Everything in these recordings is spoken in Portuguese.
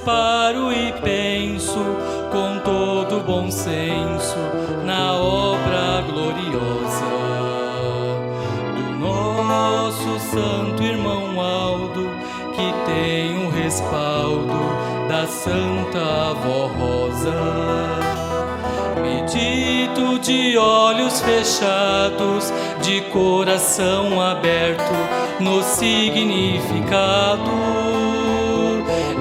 paro e penso com todo bom senso na obra gloriosa do nosso santo irmão Aldo, que tem o respaldo da Santa Avó Rosa. Medito de olhos fechados, de coração aberto no significado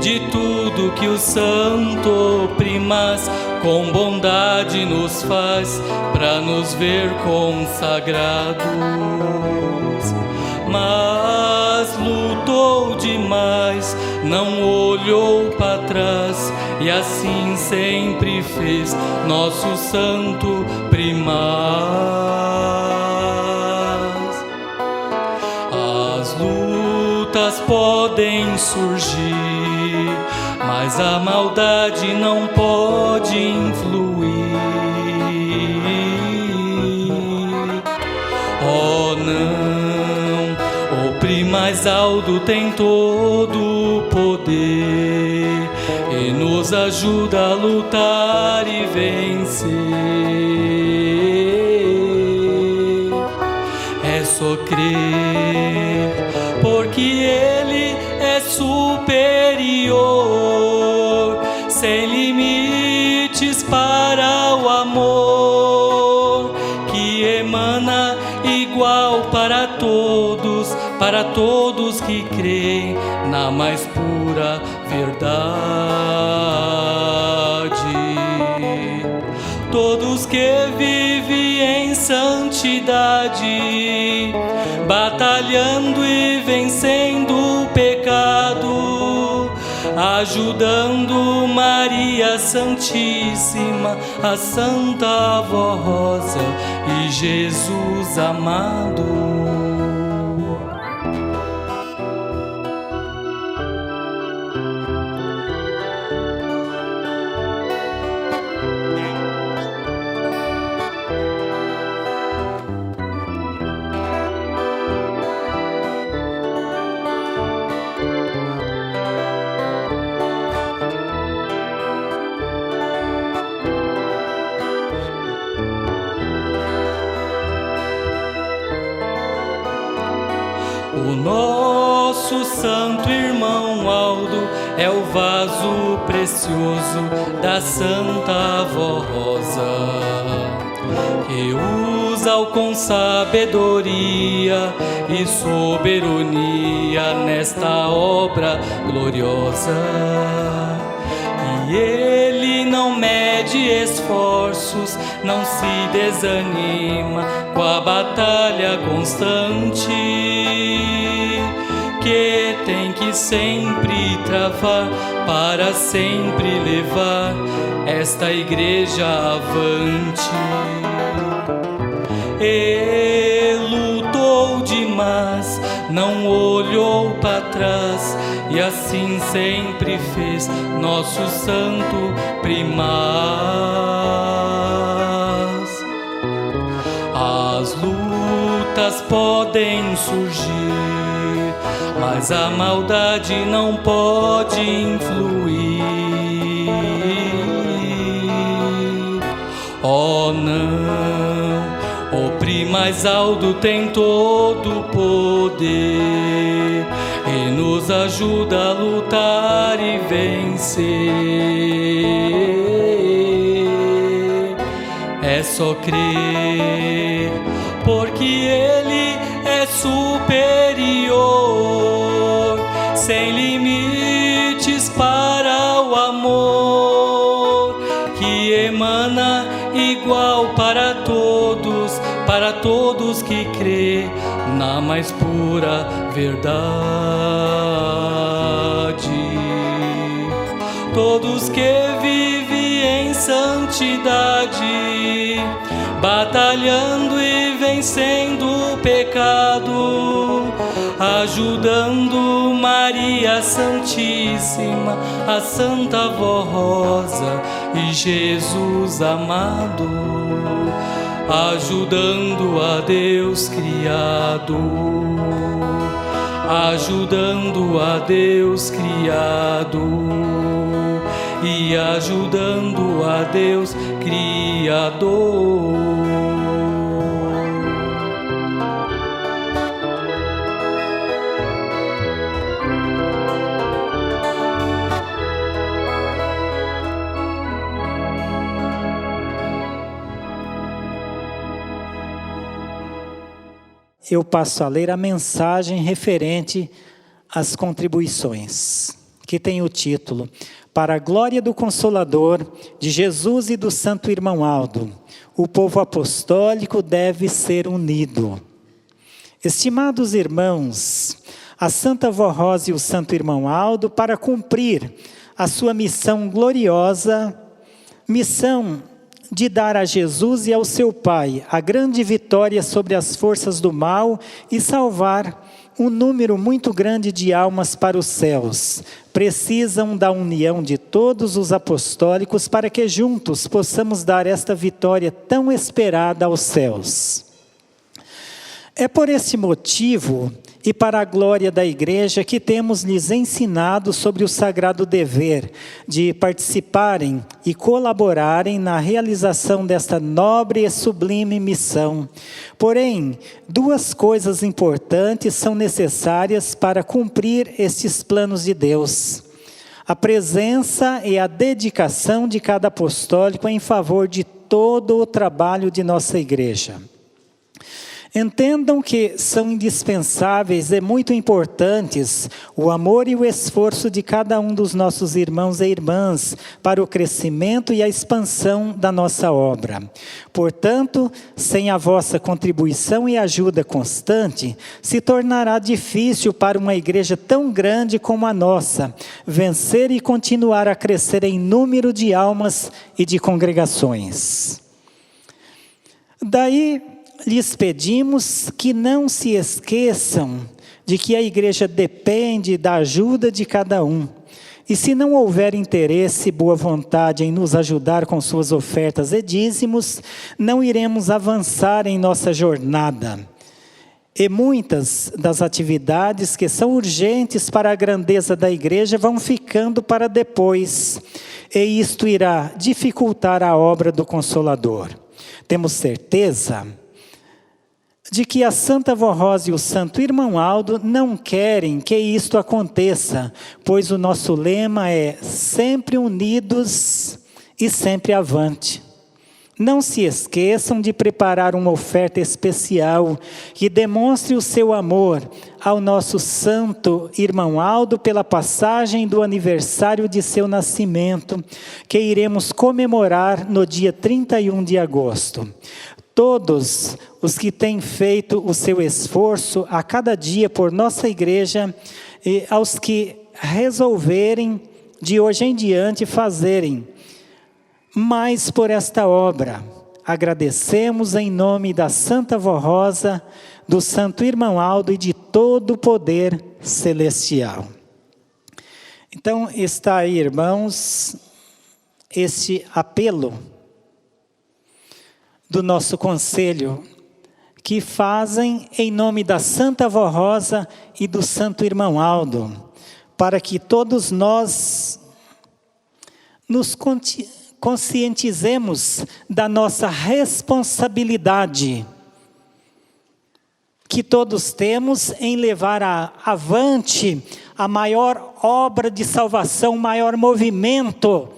de tudo que o Santo Primaz com bondade nos faz para nos ver consagrados. Mas lutou demais, não olhou para trás, e assim sempre fez nosso Santo Primaz. As lutas podem surgir, mas a maldade não pode influir. Oh não, o Primaz Aldo tem todo o poder e nos ajuda a lutar e vencer. É só crer, porque Ele é superior, sem limites para o amor que emana igual para todos que creem na mais pura verdade. Todos que vivem em santidade, batalhando e vencendo o pecado, ajudando Maria Santíssima, a Santa Avó Rosa e Jesus amado. O nosso santo irmão Aldo é o vaso precioso da Santa Avó Rosa, que usa-o com sabedoria e soberania nesta obra gloriosa. E ele não mede esforços, não se desanima com a batalha constante que tem que sempre travar para sempre levar esta igreja avante. E lutou demais, não olhou para trás, e assim sempre fez nosso Santo Primaz. As lutas podem surgir, mas a maldade não pode influir. Oh não, o Primaz Aldo tem todo o poder e nos ajuda a lutar e vencer. É só crer, porque Ele é superior, sem limites para o amor que emana igual para todos que crê na mais pura verdade. Todos que vivem em santidade, batalhando e vencendo o pecado, ajudando Maria Santíssima, a Santa Avó Rosa e Jesus amado, ajudando a Deus criado, ajudando a Deus criado e ajudando a Deus Criador. Eu passo a ler a mensagem referente às contribuições, que tem o título: Para a glória do Consolador, de Jesus e do Santo Irmão Aldo, o povo apostólico deve ser unido. Estimados irmãos, a Santa Vó Rosa e o Santo Irmão Aldo, para cumprir a sua missão gloriosa, missão de dar a Jesus e ao seu Pai a grande vitória sobre as forças do mal e salvar um número muito grande de almas para os céus, precisam da união de todos os apostólicos para que juntos possamos dar esta vitória tão esperada aos céus. É por esse motivo e para a glória da Igreja que temos lhes ensinado sobre o sagrado dever de participarem e colaborarem na realização desta nobre e sublime missão. Porém, duas coisas importantes são necessárias para cumprir estes planos de Deus: a presença e a dedicação de cada apostólico em favor de todo o trabalho de nossa Igreja. Entendam que são indispensáveis e muito importantes o amor e o esforço de cada um dos nossos irmãos e irmãs para o crescimento e a expansão da nossa obra. Portanto, sem a vossa contribuição e ajuda constante, se tornará difícil para uma igreja tão grande como a nossa vencer e continuar a crescer em número de almas e de congregações. Daí, lhes pedimos que não se esqueçam de que a igreja depende da ajuda de cada um. E se não houver interesse e boa vontade em nos ajudar com suas ofertas e dízimos, não iremos avançar em nossa jornada. E muitas das atividades que são urgentes para a grandeza da igreja vão ficando para depois. E isto irá dificultar a obra do Consolador. Temos certeza de que a Santa Vó Rosa e o Santo Irmão Aldo não querem que isto aconteça, pois o nosso lema é sempre unidos e sempre avante. Não se esqueçam de preparar uma oferta especial que demonstre o seu amor ao nosso Santo Irmão Aldo pela passagem do aniversário de seu nascimento, que iremos comemorar no dia 31 de agosto. Todos os que têm feito o seu esforço a cada dia por nossa igreja e aos que resolverem de hoje em diante fazerem mais por esta obra, agradecemos em nome da Santa Vó Rosa, do Santo Irmão Aldo e de todo o poder celestial. Então está aí, irmãos, este apelo do nosso conselho, que fazem em nome da Santa Vó Rosa e do Santo Irmão Aldo, para que todos nós nos conscientizemos da nossa responsabilidade, que todos temos em levar avante a maior obra de salvação, o maior movimento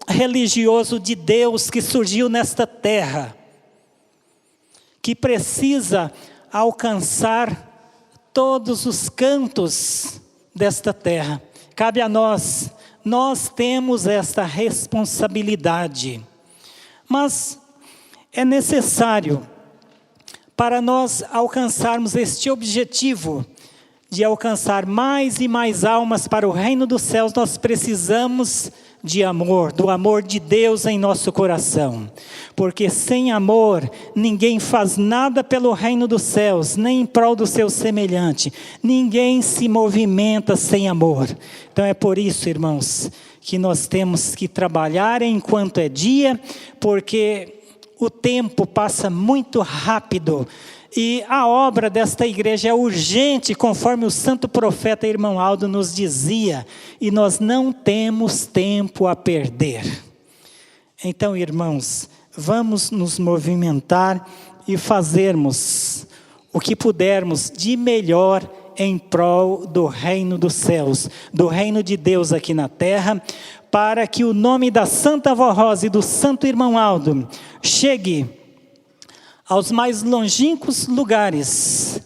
religioso de Deus que surgiu nesta terra, que precisa alcançar todos os cantos desta terra. Cabe a nós temos esta responsabilidade. Mas é necessário, para nós alcançarmos este objetivo, de alcançar mais e mais almas para o reino dos céus, nós precisamos de amor, do amor de Deus em nosso coração. Porque sem amor, ninguém faz nada pelo reino dos céus, nem em prol do seu semelhante. Ninguém se movimenta sem amor. Então é por isso, irmãos, que nós temos que trabalhar enquanto é dia, porque o tempo passa muito rápido E a obra desta igreja é urgente, conforme o santo profeta irmão Aldo nos dizia, e nós não temos tempo a perder. Então, irmãos, vamos nos movimentar e fazermos o que pudermos de melhor em prol do reino dos céus, do reino de Deus aqui na terra, para que o nome da Santa Avó Rosa e do Santo Irmão Aldo chegue aos mais longínquos lugares,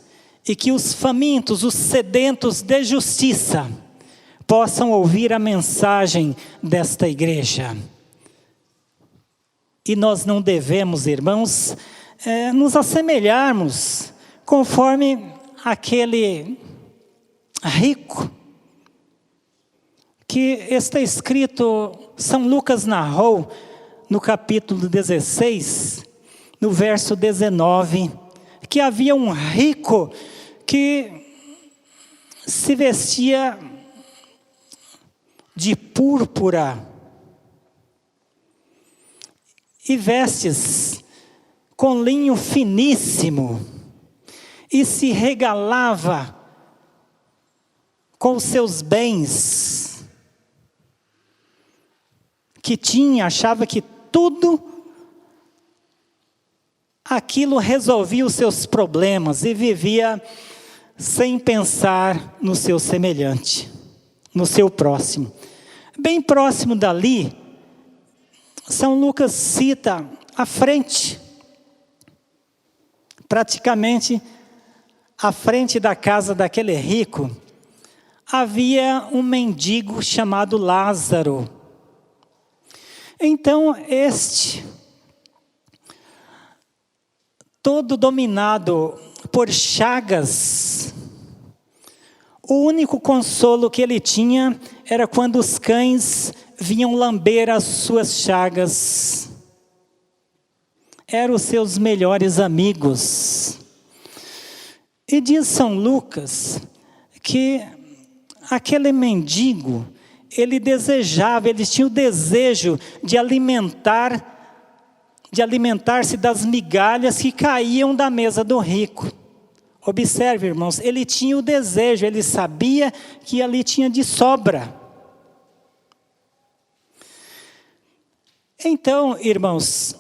e que os famintos, os sedentos de justiça, possam ouvir a mensagem desta igreja. E nós não devemos, irmãos, nos assemelharmos conforme aquele rico, que está escrito, São Lucas narrou, no capítulo 16, no verso 19, que havia um rico que se vestia de púrpura e vestes com linho finíssimo, e se regalava com os seus bens que tinha, achava que tudo aquilo resolvia os seus problemas, e vivia sem pensar no seu semelhante, no seu próximo. Bem próximo dali, São Lucas cita à frente, praticamente à frente da casa daquele rico, havia um mendigo chamado Lázaro. Então este, todo dominado por chagas, o único consolo que ele tinha era quando os cães vinham lamber as suas chagas. Eram os seus melhores amigos. E diz São Lucas que aquele mendigo, ele tinha o desejo de alimentar-se das migalhas que caíam da mesa do rico. Observe, irmãos, ele tinha o desejo, ele sabia que ali tinha de sobra. Então, irmãos,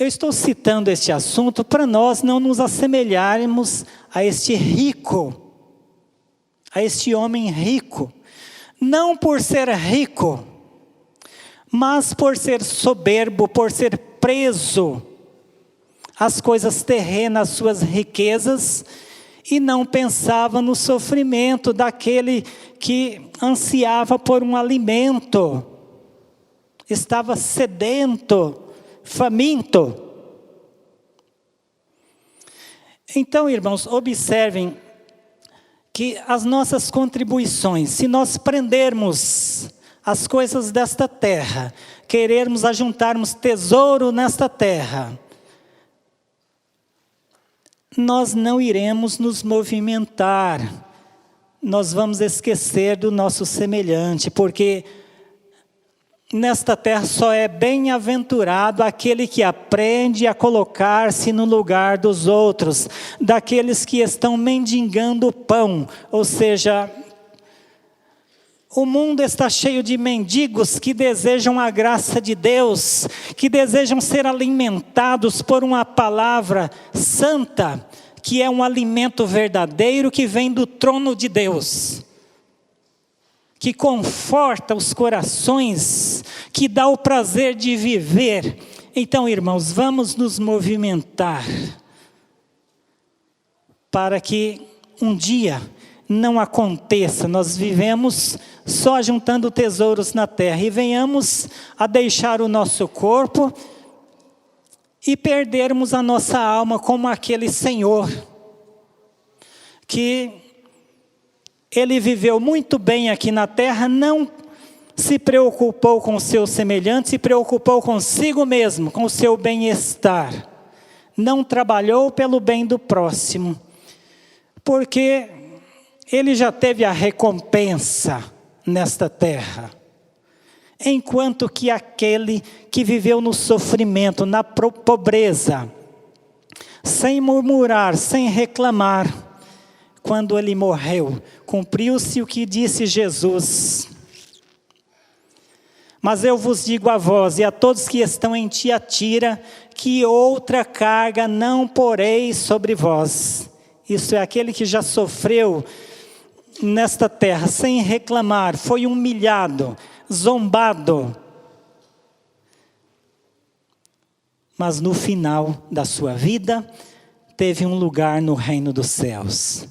eu estou citando este assunto para nós não nos assemelharmos a este rico, a este homem rico, não por ser rico, mas por ser soberbo, por ser preso às coisas terrenas, às suas riquezas, e não pensava no sofrimento daquele que ansiava por um alimento, estava sedento, faminto. Então, irmãos, observem que as nossas contribuições, se nós prendermos as coisas desta terra, querermos ajuntarmos tesouro nesta terra, nós não iremos nos movimentar, nós vamos esquecer do nosso semelhante, porque nesta terra só é bem-aventurado aquele que aprende a colocar-se no lugar dos outros, daqueles que estão mendigando pão, ou seja, o mundo está cheio de mendigos que desejam a graça de Deus, que desejam ser alimentados por uma palavra santa, que é um alimento verdadeiro que vem do trono de Deus, que conforta os corações, que dá o prazer de viver. Então, irmãos, vamos nos movimentar para que um dia não aconteça, nós vivemos só juntando tesouros na terra e venhamos a deixar o nosso corpo e perdermos a nossa alma como aquele Senhor, que ele viveu muito bem aqui na terra, não se preocupou com o seu semelhante, se preocupou consigo mesmo, com o seu bem-estar. Não trabalhou pelo bem do próximo, porque ele já teve a recompensa nesta terra. Enquanto que aquele que viveu no sofrimento, na pobreza, sem murmurar, sem reclamar. Quando ele morreu, cumpriu-se o que disse Jesus. Mas eu vos digo a vós e a todos que estão em Tiatira, que outra carga não porei sobre vós. Isso é aquele que já sofreu nesta terra, sem reclamar, foi humilhado, zombado. Mas no final da sua vida, teve um lugar no reino dos céus.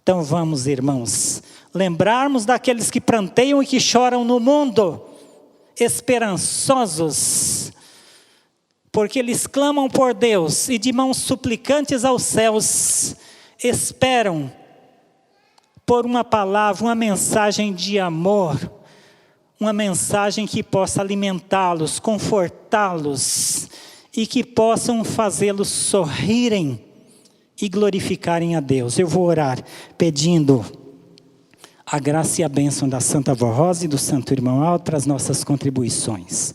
Então vamos, irmãos, lembrarmos daqueles que pranteiam e que choram no mundo, esperançosos, porque eles clamam por Deus e de mãos suplicantes aos céus, esperam por uma palavra, uma mensagem de amor, uma mensagem que possa alimentá-los, confortá-los e que possam fazê-los sorrirem e glorificarem a Deus. Eu vou orar pedindo a graça e a bênção da Santa Avó Rosa e do Santo Irmão Aldo para as nossas contribuições.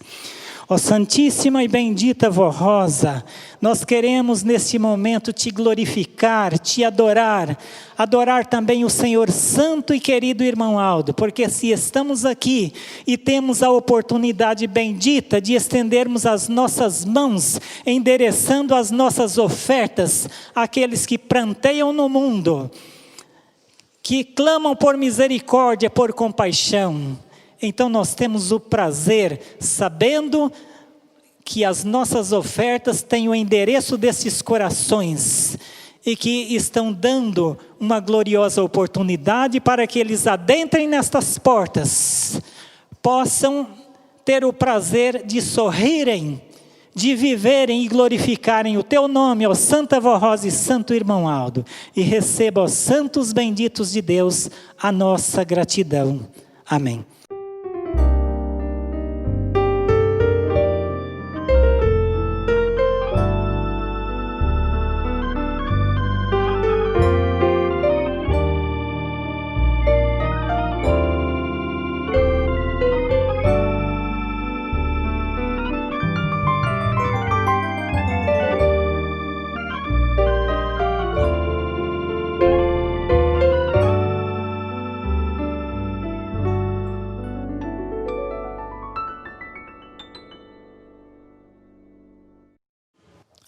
Ó Santíssima e bendita Avó Rosa, nós queremos neste momento te glorificar, te adorar, adorar também o Senhor Santo e querido Irmão Aldo, porque se estamos aqui e temos a oportunidade bendita de estendermos as nossas mãos, endereçando as nossas ofertas àqueles que pranteiam no mundo, que clamam por misericórdia, por compaixão, então nós temos o prazer, sabendo que as nossas ofertas têm o endereço desses corações e que estão dando uma gloriosa oportunidade para que eles adentrem nestas portas, possam ter o prazer de sorrirem, de viverem e glorificarem o teu nome, ó Santa Avó Rosa e Santo Irmão Aldo, e receba, ó santos benditos de Deus, a nossa gratidão. Amém.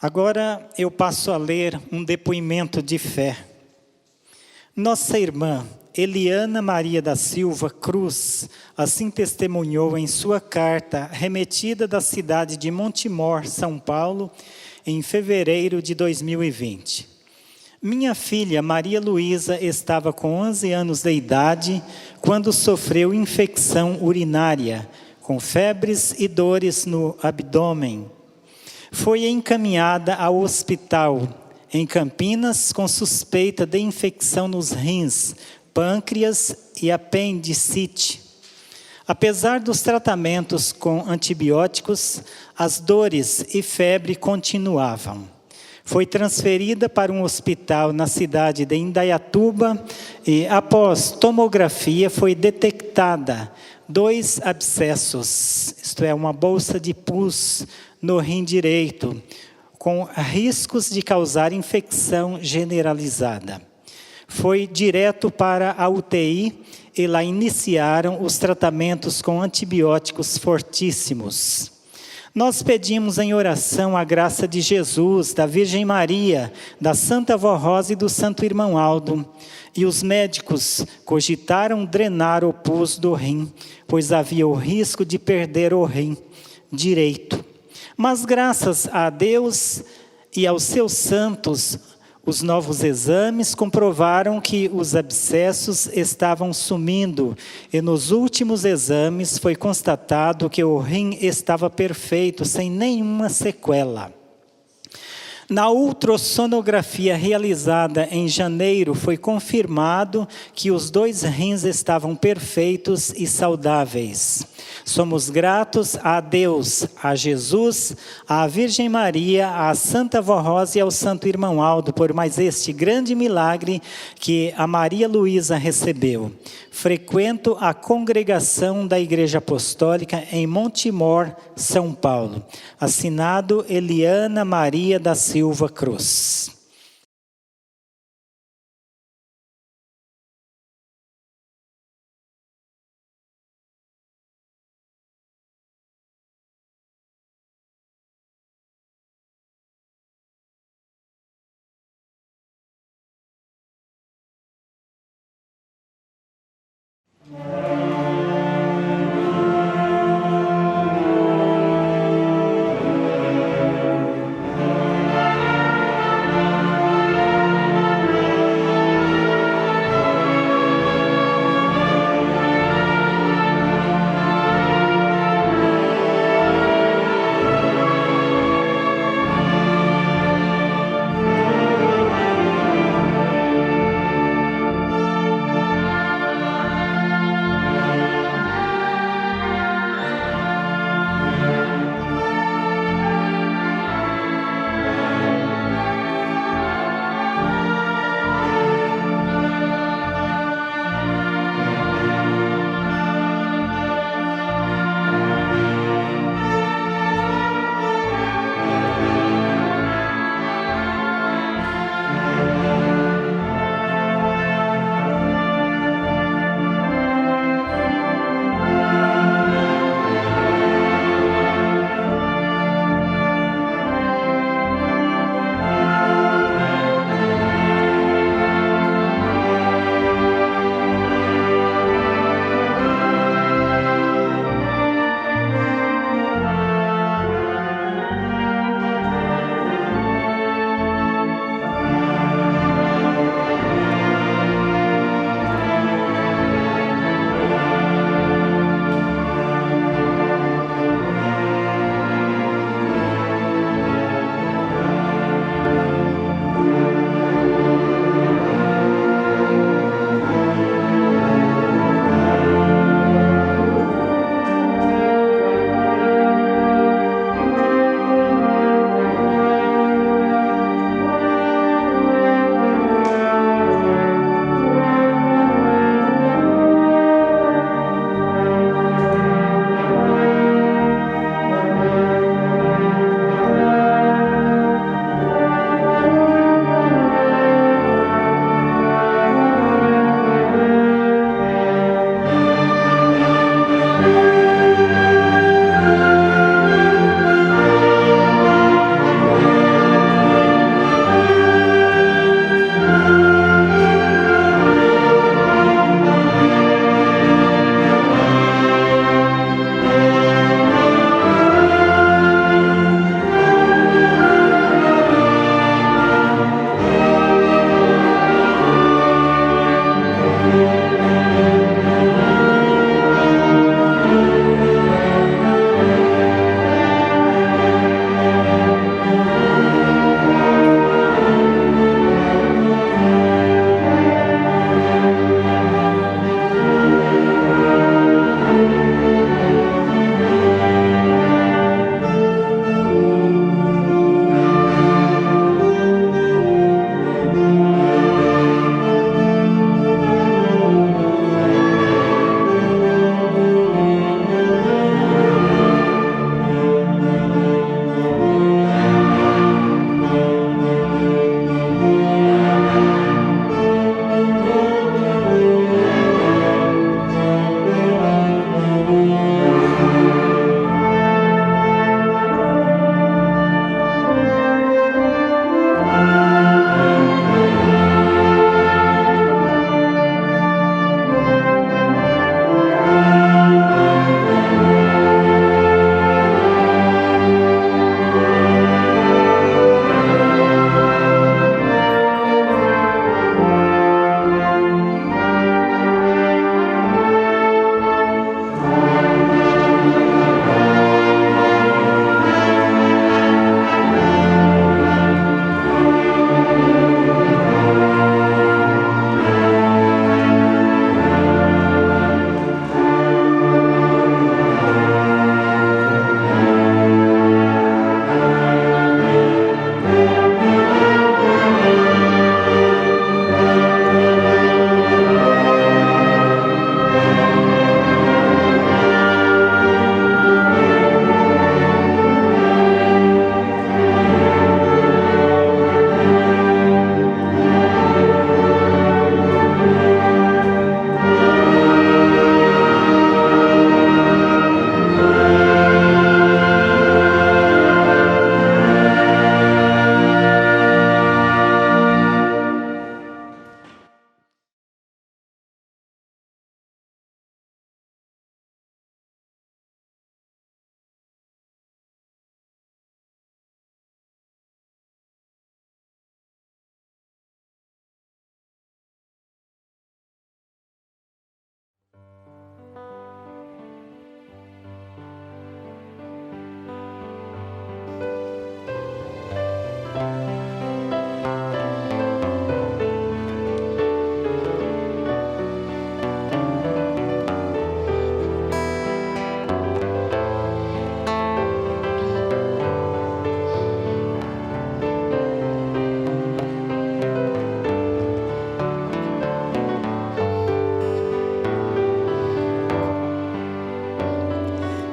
Agora eu passo a ler um depoimento de fé. Nossa irmã Eliana Maria da Silva Cruz, assim testemunhou em sua carta remetida da cidade de Montemor, São Paulo, em fevereiro de 2020. Minha filha Maria Luísa estava com 11 anos de idade quando sofreu infecção urinária, com febres e dores no abdômen. Foi encaminhada ao hospital em Campinas com suspeita de infecção nos rins, pâncreas e apendicite. Apesar dos tratamentos com antibióticos, as dores e febre continuavam. Foi transferida para um hospital na cidade de Indaiatuba e, após tomografia, foi detectada 2 abscessos, isto é, uma bolsa de pus no rim direito, com riscos de causar infecção generalizada. Foi direto para a UTI e lá iniciaram os tratamentos com antibióticos fortíssimos. Nós pedimos em oração a graça de Jesus, da Virgem Maria, da Santa Avó Rosa e do Santo Irmão Aldo. E os médicos cogitaram drenar o pus do rim, pois havia o risco de perder o rim direito. Mas graças a Deus e aos seus santos, os novos exames comprovaram que os abscessos estavam sumindo. E nos últimos exames foi constatado que o rim estava perfeito, sem nenhuma sequela. Na ultrassonografia realizada em janeiro, foi confirmado que os 2 rins estavam perfeitos e saudáveis. Somos gratos a Deus, a Jesus, à Virgem Maria, à Santa Vó Rosa e ao Santo Irmão Aldo por mais este grande milagre que a Maria Luísa recebeu. Frequento a congregação da Igreja Apostólica em Montemor, São Paulo. Assinado Eliana Maria da Silva Cruz.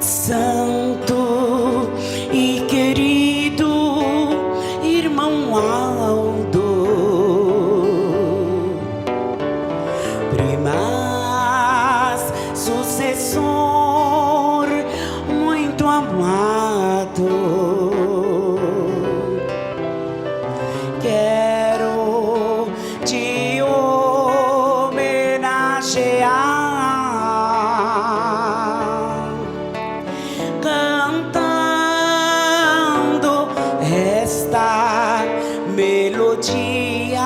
Santo e querido irmão Aldo, primaz sucessor muito amado, quero te homenagear, cantando esta melodia.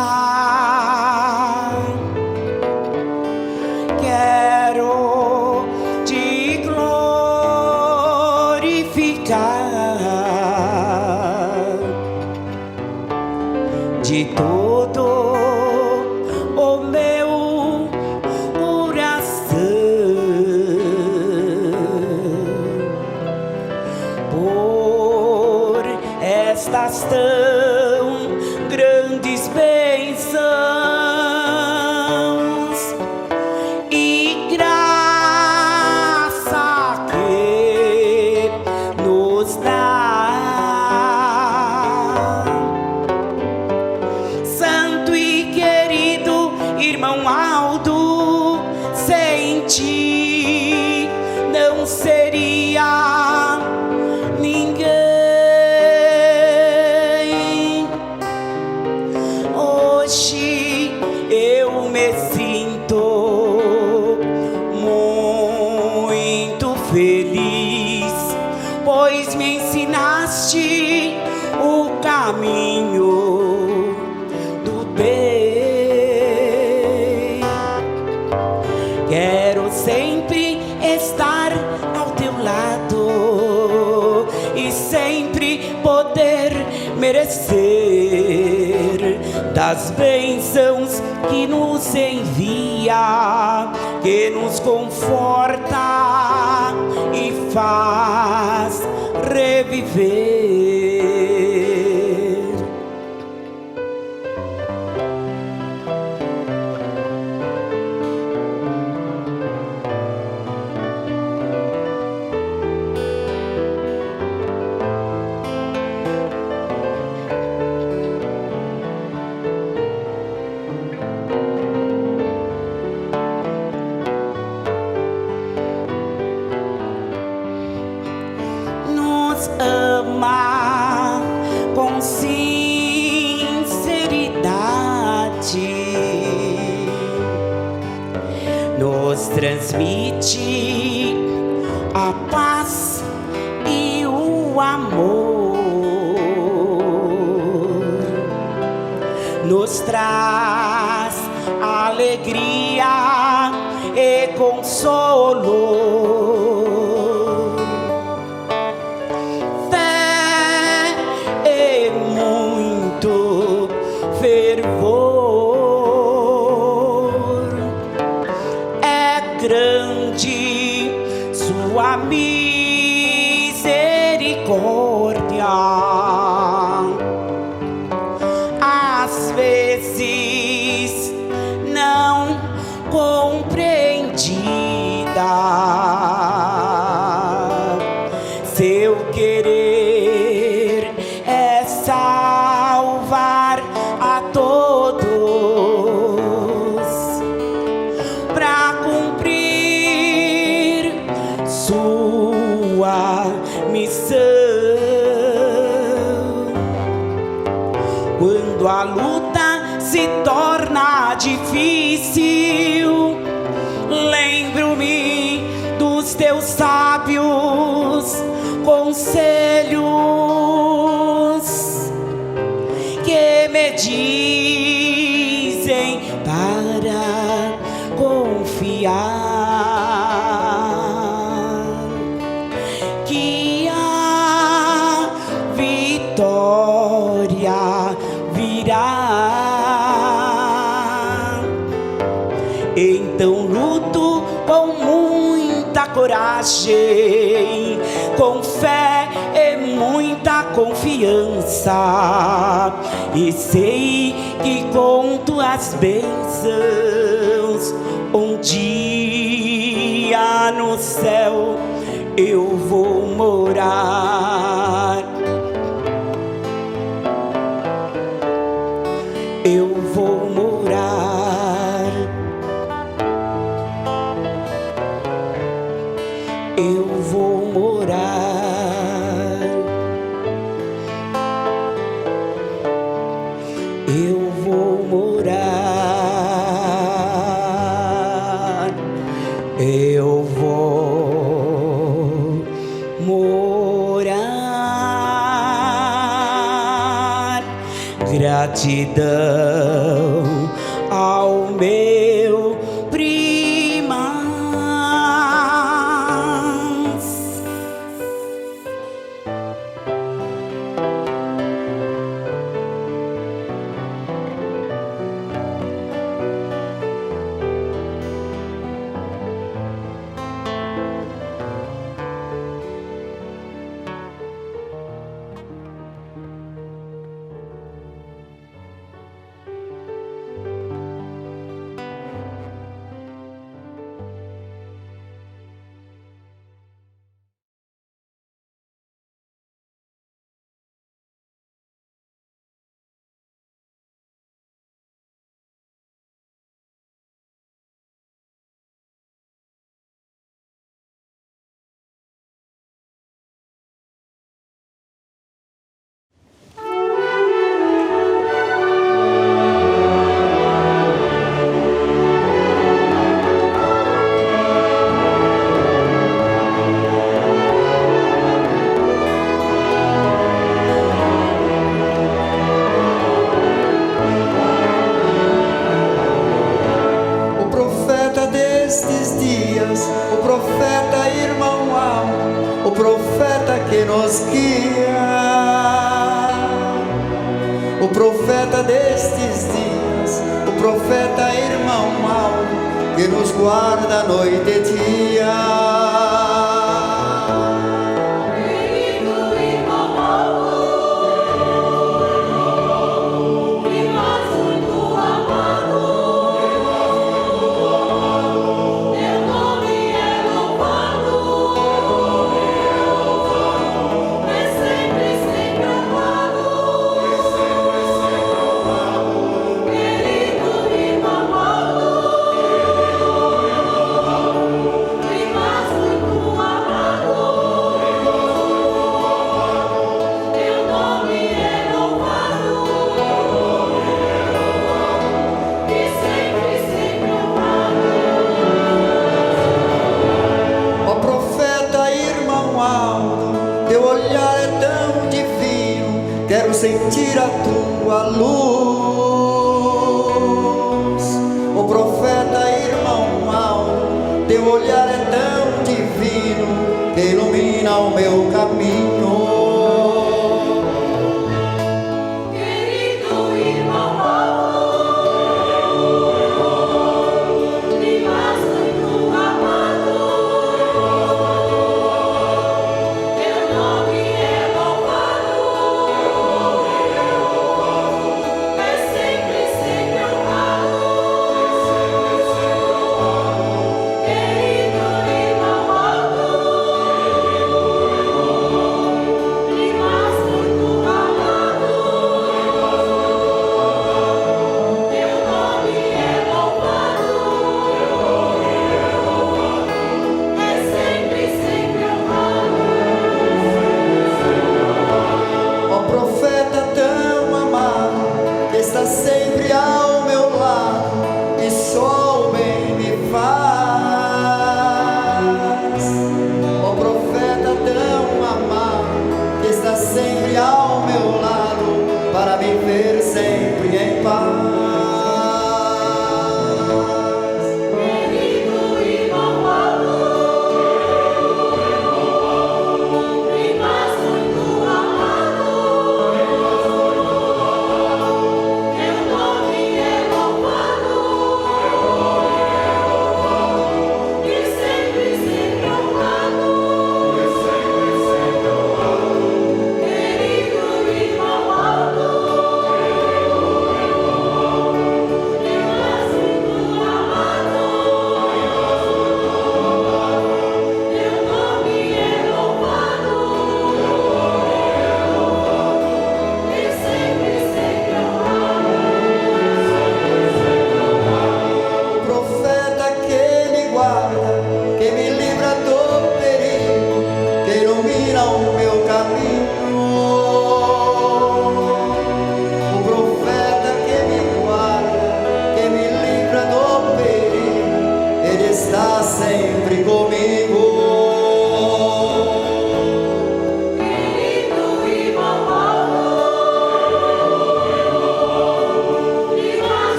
Quero te glorificar de todo o meu coração por estas tão grandes bênçãos e graça que nos dá. Santo e querido irmão Aldo, sem ti não seria ninguém. Hoje eu me sinto muito feliz, pois me ensinaste o caminho do bem. Quero sempre estar ao teu lado e sempre poder merecer das bênçãos que nos envia, que nos conforta e faz reviver. Nos ama com sinceridade, nos transmite a paz e o amor, nos traz alegria e consolo. Grande sua misericórdia, às vezes não compreendida. Seu querer é salvar a todos, pra cumprir sua missão. Quando a luta se torna difícil, lembro-me dos teus sábios conselhos que me dizem para confiar que a vitória virá. Então luto com muita coragem, com fé e muita confiança, e sei que com tuas bênçãos um dia no céu eu vou morar. Eu vou morar. Eu vou morar. Eu vou morar. Eu vou morar. Gratidão ao meu primaz. o profeta irmão Al, o profeta que nos guia, o profeta destes dias, o profeta irmão Al, que nos guarda noite e dia. Teu olhar é tão divino, quero sentir a tua luz. O profeta irmão Al, teu olhar é tão divino, que ilumina o meu caminho. Querido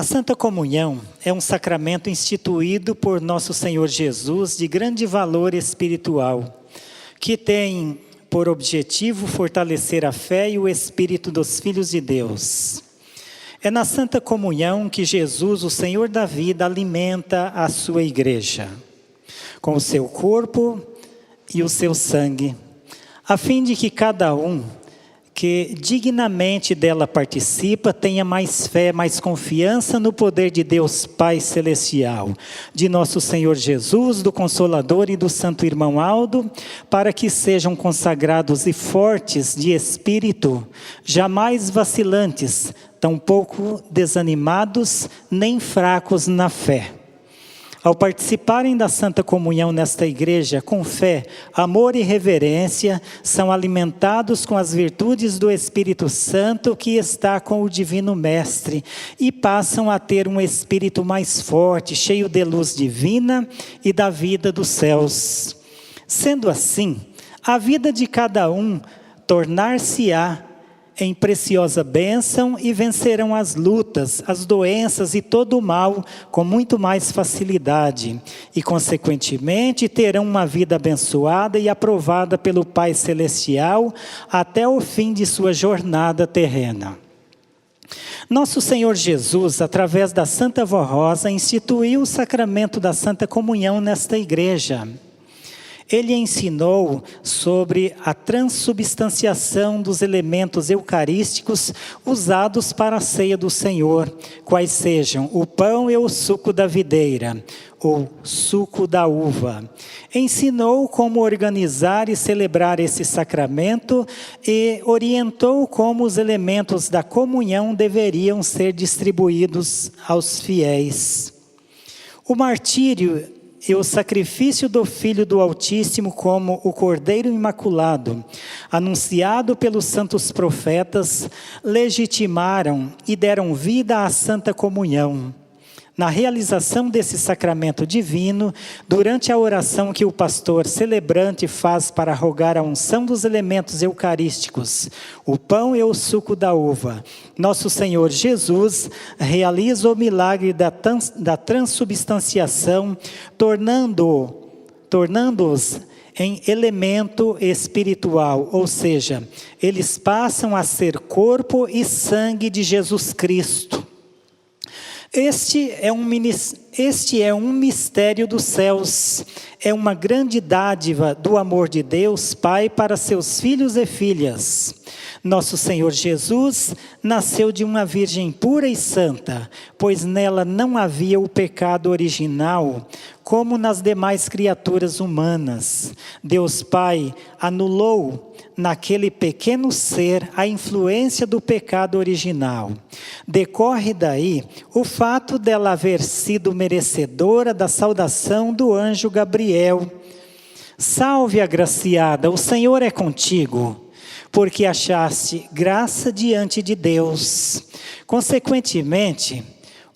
A Santa Comunhão é um sacramento instituído por nosso Senhor Jesus de grande valor espiritual, que tem por objetivo fortalecer a fé e o espírito dos filhos de Deus. É na Santa Comunhão que Jesus, o Senhor da vida, alimenta a sua igreja, com o seu corpo e o seu sangue, a fim de que cada um que dignamente dela participa tenha mais fé, mais confiança no poder de Deus Pai Celestial, de nosso Senhor Jesus, do Consolador e do Santo Irmão Aldo, para que sejam consagrados e fortes de espírito, jamais vacilantes, tampouco desanimados, nem fracos na fé. Ao participarem da Santa Comunhão nesta igreja, com fé, amor e reverência, são alimentados com as virtudes do Espírito Santo que está com o Divino Mestre e passam a ter um espírito mais forte, cheio de luz divina e da vida dos céus. Sendo assim, a vida de cada um tornar-se-á em preciosa bênção e vencerão as lutas, as doenças e todo o mal com muito mais facilidade e, consequentemente, terão uma vida abençoada e aprovada pelo Pai Celestial até o fim de sua jornada terrena. Nosso Senhor Jesus, através da Santa Vó Rosa, instituiu o sacramento da Santa Comunhão nesta igreja. Ele ensinou sobre a transubstanciação dos elementos eucarísticos usados para a ceia do Senhor, quais sejam o pão e o suco da videira, ou suco da uva. Ensinou como organizar e celebrar esse sacramento e orientou como os elementos da comunhão deveriam ser distribuídos aos fiéis. O martírio e o sacrifício do Filho do Altíssimo como o Cordeiro Imaculado, anunciado pelos santos profetas, legitimaram e deram vida à Santa Comunhão. Na realização desse sacramento divino, durante a oração que o pastor celebrante faz para rogar a unção dos elementos eucarísticos, o pão e o suco da uva, nosso Senhor Jesus realiza o milagre da transubstanciação, tornando-os em elemento espiritual, ou seja, eles passam a ser corpo e sangue de Jesus Cristo. Este é um mistério dos céus, é uma grande dádiva do amor de Deus Pai para seus filhos e filhas. Nosso Senhor Jesus nasceu de uma virgem pura e santa, pois nela não havia o pecado original, como nas demais criaturas humanas. Deus Pai anulou naquele pequeno ser a influência do pecado original. Decorre daí o fato dela haver sido merecedora da saudação do anjo Gabriel. Salve, agraciada, o Senhor é contigo, porque achaste graça diante de Deus. Consequentemente,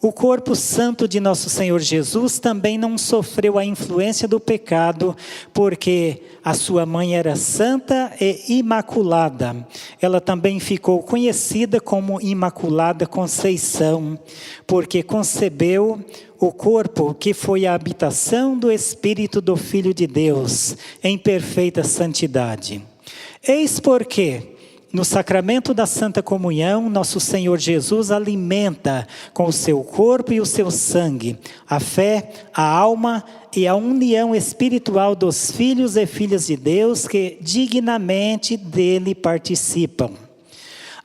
o corpo santo de nosso Senhor Jesus também não sofreu a influência do pecado, porque a sua mãe era santa e imaculada. Ela também ficou conhecida como Imaculada Conceição, porque concebeu o corpo que foi a habitação do Espírito do Filho de Deus, em perfeita santidade. Eis porque, no sacramento da Santa Comunhão, nosso Senhor Jesus alimenta com o seu corpo e o seu sangue a fé, a alma e a união espiritual dos filhos e filhas de Deus que dignamente dele participam.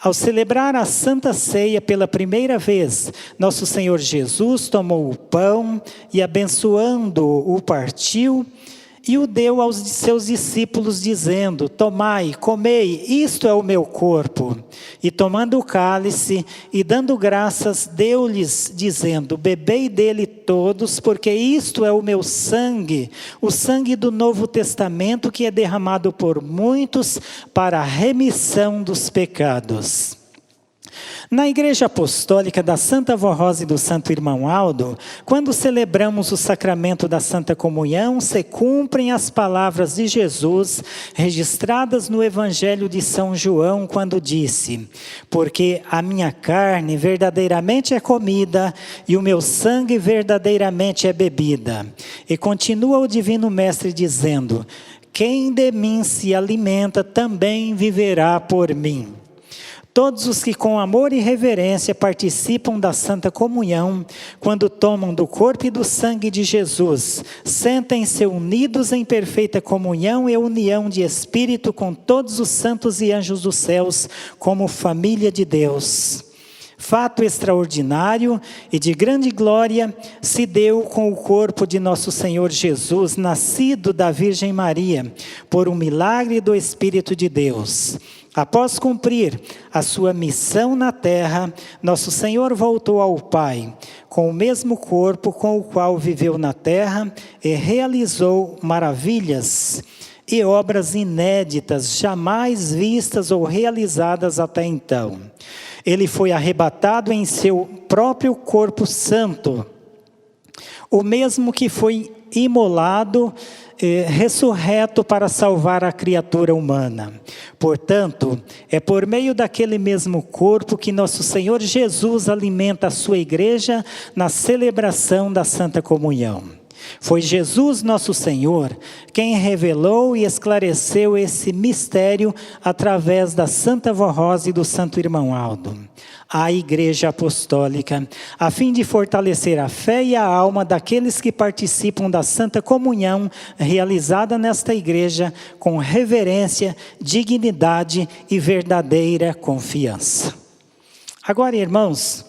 Ao celebrar a Santa Ceia pela primeira vez, nosso Senhor Jesus tomou o pão e, abençoando-o, o partiu e o deu aos seus discípulos, dizendo: tomai, comei, isto é o meu corpo. E tomando o cálice e dando graças, deu-lhes, dizendo: bebei dele todos, porque isto é o meu sangue, o sangue do Novo Testamento, que é derramado por muitos para a remissão dos pecados. Na Igreja Apostólica da Santa Vó Rosa e do Santo Irmão Aldo, quando celebramos o sacramento da Santa Comunhão, se cumprem as palavras de Jesus registradas no Evangelho de São João, quando disse: porque a minha carne verdadeiramente é comida e o meu sangue verdadeiramente é bebida. E continua o Divino Mestre dizendo: quem de mim se alimenta também viverá por mim. Todos os que com amor e reverência participam da Santa Comunhão, quando tomam do corpo e do sangue de Jesus, sentem-se unidos em perfeita comunhão e união de espírito com todos os santos e anjos dos céus, como família de Deus. Fato extraordinário e de grande glória se deu com o corpo de nosso Senhor Jesus, nascido da Virgem Maria, por um milagre do Espírito de Deus. Após cumprir a sua missão na terra, nosso Senhor voltou ao Pai, com o mesmo corpo com o qual viveu na terra e realizou maravilhas e obras inéditas, jamais vistas ou realizadas até então. Ele foi arrebatado em seu próprio corpo santo, o mesmo que foi imolado, ressurreto para salvar a criatura humana. Portanto, é por meio daquele mesmo corpo que nosso Senhor Jesus alimenta a sua igreja na celebração da Santa Comunhão. Foi Jesus nosso Senhor quem revelou e esclareceu esse mistério através da Santa Vó Rosa e do Santo Irmão Aldo, a Igreja Apostólica, a fim de fortalecer a fé e a alma daqueles que participam da Santa Comunhão realizada nesta igreja com reverência, dignidade e verdadeira confiança. Agora, irmãos,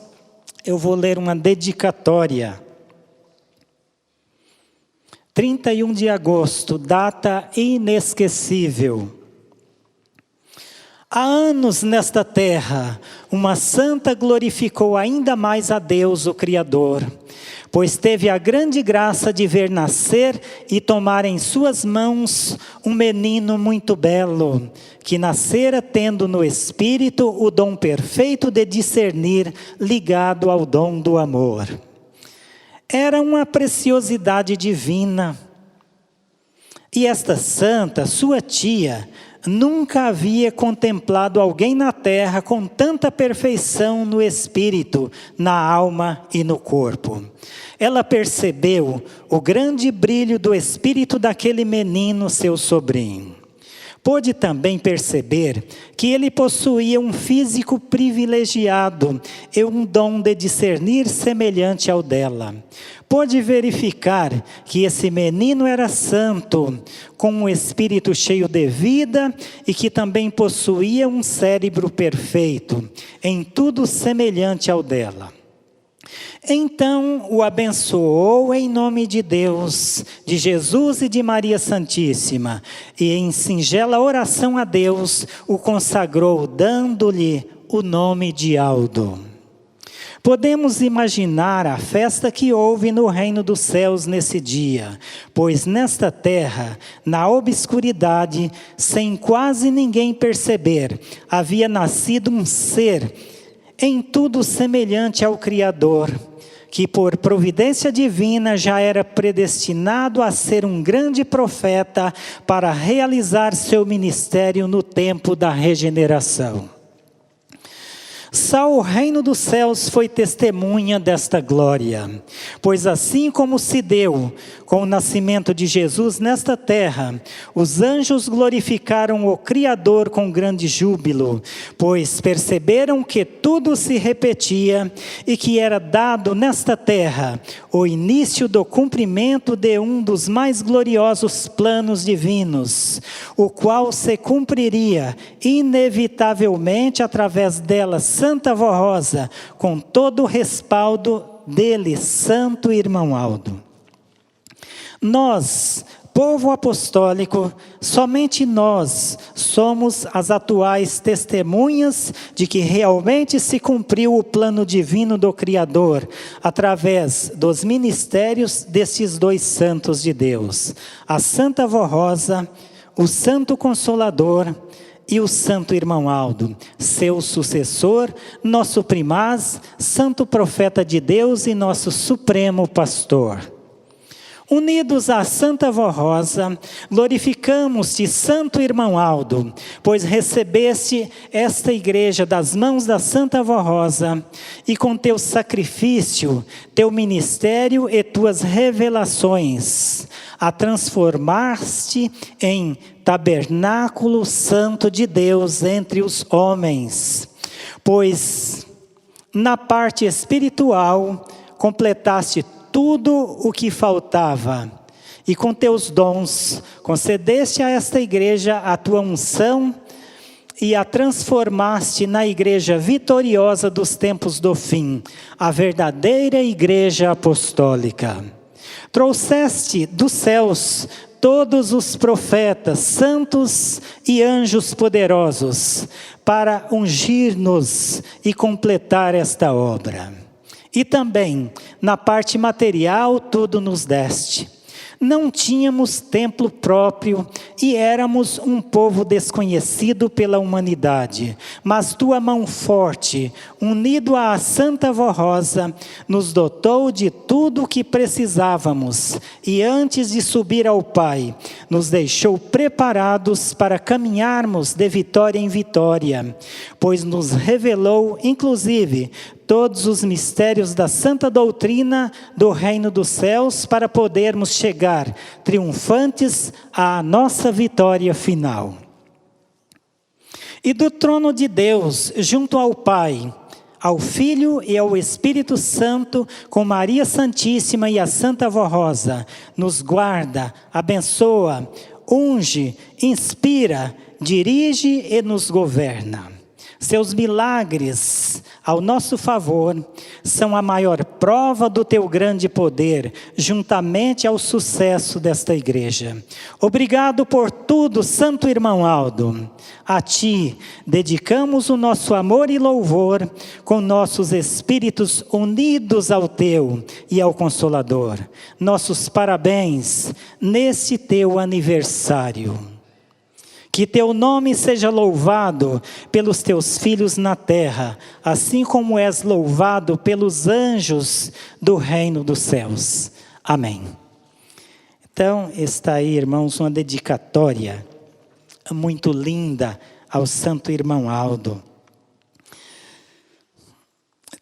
eu vou ler uma dedicatória. 31 de agosto, data inesquecível. Há anos nesta terra, uma santa glorificou ainda mais a Deus, o Criador, pois teve a grande graça de ver nascer e tomar em suas mãos um menino muito belo, que nascera tendo no Espírito o dom perfeito de discernir, ligado ao dom do amor. Era uma preciosidade divina. E esta santa, sua tia, nunca havia contemplado alguém na terra com tanta perfeição no espírito, na alma e no corpo. Ela percebeu o grande brilho do espírito daquele menino, seu sobrinho. Pôde também perceber que ele possuía um físico privilegiado e um dom de discernir semelhante ao dela. Pôde verificar que esse menino era santo, com um espírito cheio de vida e que também possuía um cérebro perfeito, em tudo semelhante ao dela. Então o abençoou em nome de Deus, de Jesus e de Maria Santíssima, e em singela oração a Deus o consagrou, dando-lhe o nome de Aldo. Podemos imaginar a festa que houve no reino dos céus nesse dia, pois nesta terra, na obscuridade, sem quase ninguém perceber, havia nascido um ser em tudo semelhante ao Criador, que por providência divina já era predestinado a ser um grande profeta para realizar seu ministério no tempo da regeneração. Só o reino dos céus foi testemunha desta glória, pois assim como se deu com o nascimento de Jesus nesta terra, os anjos glorificaram o Criador com grande júbilo, pois perceberam que tudo se repetia e que era dado nesta terra o início do cumprimento de um dos mais gloriosos planos divinos, o qual se cumpriria inevitavelmente através dela, Santa Vó Rosa, com todo o respaldo dele, Santo Irmão Aldo. Nós, povo apostólico, somente nós somos as atuais testemunhas de que realmente se cumpriu o plano divino do Criador, através dos ministérios destes dois santos de Deus, a Santa Vó Rosa, o Santo Consolador e o santo irmão Aldo, seu sucessor, nosso primaz, santo profeta de Deus e nosso supremo pastor. Unidos à Santa Vó Rosa, glorificamos-te, santo irmão Aldo, pois recebeste esta igreja das mãos da Santa Vó Rosa, e com teu sacrifício, teu ministério e tuas revelações, a transformaste em tabernáculo santo de Deus entre os homens, pois na parte espiritual completaste tudo o que faltava, e com teus dons concedeste a esta igreja a tua unção e a transformaste na igreja vitoriosa dos tempos do fim, a verdadeira igreja apostólica. Trouxeste dos céus todos os profetas, santos e anjos poderosos, para ungir-nos e completar esta obra. E também, na parte material, tudo nos deste. Não tínhamos templo próprio e éramos um povo desconhecido pela humanidade. Mas tua mão forte, unido à Santa Vó Rosa, nos dotou de tudo o que precisávamos. E antes de subir ao Pai, nos deixou preparados para caminharmos de vitória em vitória. Pois nos revelou, inclusive, todos os mistérios da santa doutrina do reino dos céus, para podermos chegar triunfantes à nossa vitória final. E do trono de Deus, junto ao Pai, ao Filho e ao Espírito Santo, com Maria Santíssima e a Santa Vó Rosa, nos guarda, abençoa, unge, inspira, dirige e nos governa. Seus milagres ao nosso favor são a maior prova do teu grande poder, juntamente ao sucesso desta igreja. Obrigado por tudo, santo irmão Aldo. A ti dedicamos o nosso amor e louvor, com nossos espíritos unidos ao teu e ao Consolador. Nossos parabéns neste teu aniversário. Que teu nome seja louvado pelos teus filhos na terra, assim como és louvado pelos anjos do reino dos céus. Amém. Então, está aí, irmãos, uma dedicatória muito linda ao santo irmão Aldo.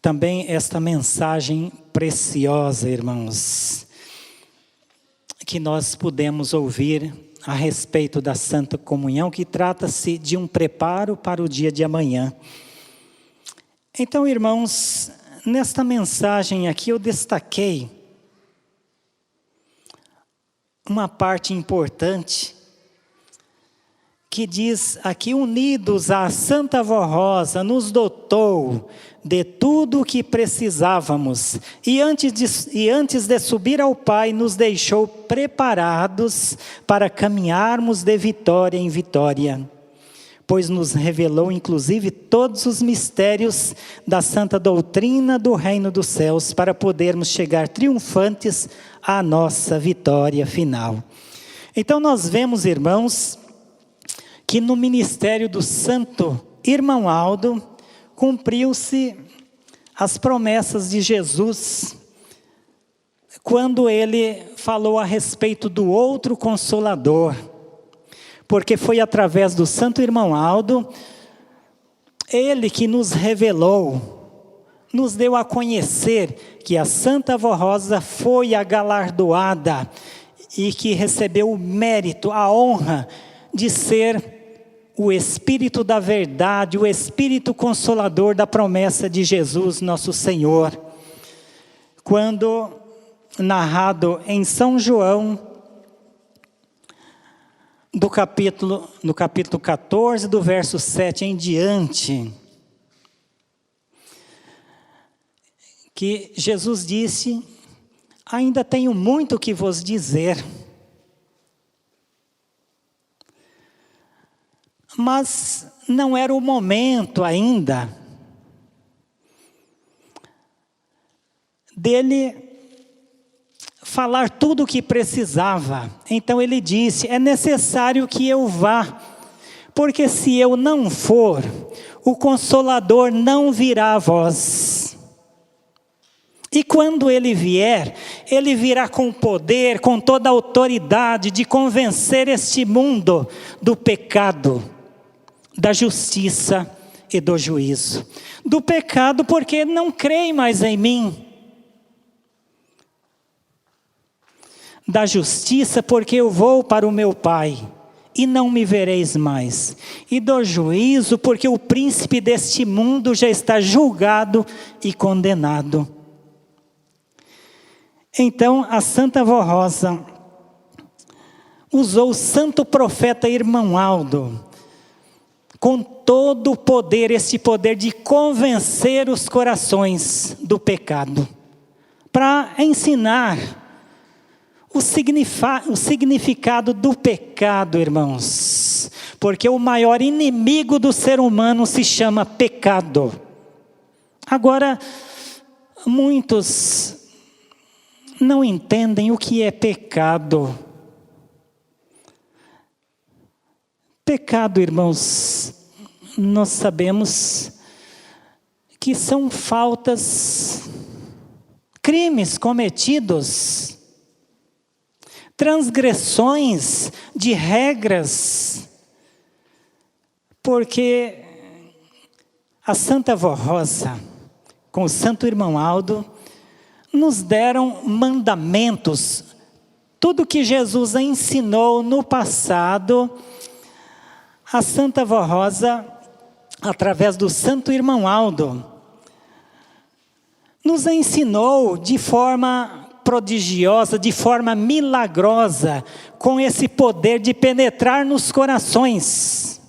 Também esta mensagem preciosa, irmãos, que nós pudemos ouvir a respeito da Santa Comunhão, que trata-se de um preparo para o dia de amanhã. Então, irmãos, nesta mensagem aqui eu destaquei uma parte importante, que diz aqui: unidos à Santa Vó Rosa, nos dotou de tudo o que precisávamos, e antes de subir ao Pai, nos deixou preparados para caminharmos de vitória em vitória, pois nos revelou inclusive todos os mistérios da santa doutrina do reino dos céus, para podermos chegar triunfantes à nossa vitória final. Então nós vemos, irmãos, que no ministério do santo irmão Aldo, cumpriu-se as promessas de Jesus, quando ele falou a respeito do outro Consolador, porque foi através do santo irmão Aldo, ele que nos revelou, nos deu a conhecer que a Santa Vó Rosa foi a galardoada e que recebeu o mérito, a honra de ser o Espírito da verdade, o Espírito Consolador da promessa de Jesus, nosso Senhor. Quando narrado em São João, no capítulo 14, do verso 7 em diante, que Jesus disse: ainda tenho muito que vos dizer, mas não era o momento ainda dele falar tudo o que precisava. Então ele disse: é necessário que eu vá, Porque se eu não for, o Consolador não virá a vós. E quando ele vier, ele virá com poder, com toda a autoridade de convencer este mundo do pecado, da justiça e do juízo. Do pecado porque não creem mais em mim. Da justiça porque eu vou para o meu Pai e não me vereis mais. E do juízo porque o príncipe deste mundo já está julgado e condenado. Então a Santa Vó Rosa usou o santo profeta Irmão Aldo, com todo o poder, esse poder de convencer os corações do pecado, para ensinar o significado do pecado, irmãos. Porque o maior inimigo do ser humano se chama pecado. Agora, muitos não entendem o que é pecado. Pecado, irmãos, nós sabemos que são faltas, crimes cometidos, transgressões de regras, porque a Santa Vó Rosa, com o Santo Irmão Aldo, nos deram mandamentos. Tudo que Jesus ensinou no passado, a Santa Vó Rosa, através do Santo Irmão Aldo, nos ensinou de forma prodigiosa, de forma milagrosa, com esse poder de penetrar nos corações,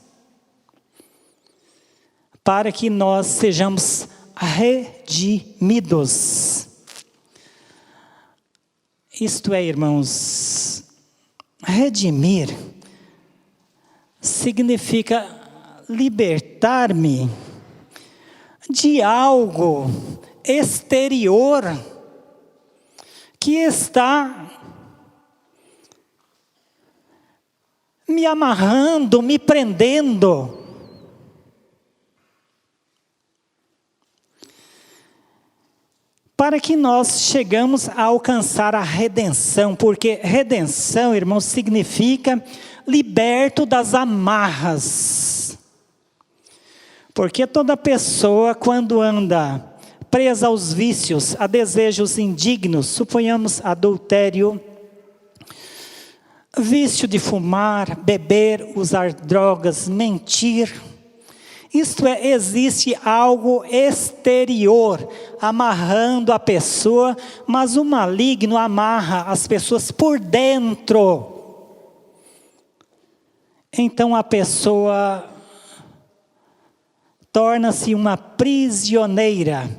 para que nós sejamos redimidos. Isto é, irmãos, redimir significa libertar-me de algo exterior que está me amarrando, me prendendo. Para que nós chegamos a alcançar a redenção, porque redenção, irmãos, significa liberto das amarras. Porque toda pessoa, quando anda presa aos vícios, a desejos indignos, suponhamos adultério, vício de fumar, beber, usar drogas, mentir, isto é, existe algo exterior amarrando a pessoa, mas o maligno amarra as pessoas por dentro. Então a pessoa torna-se uma prisioneira,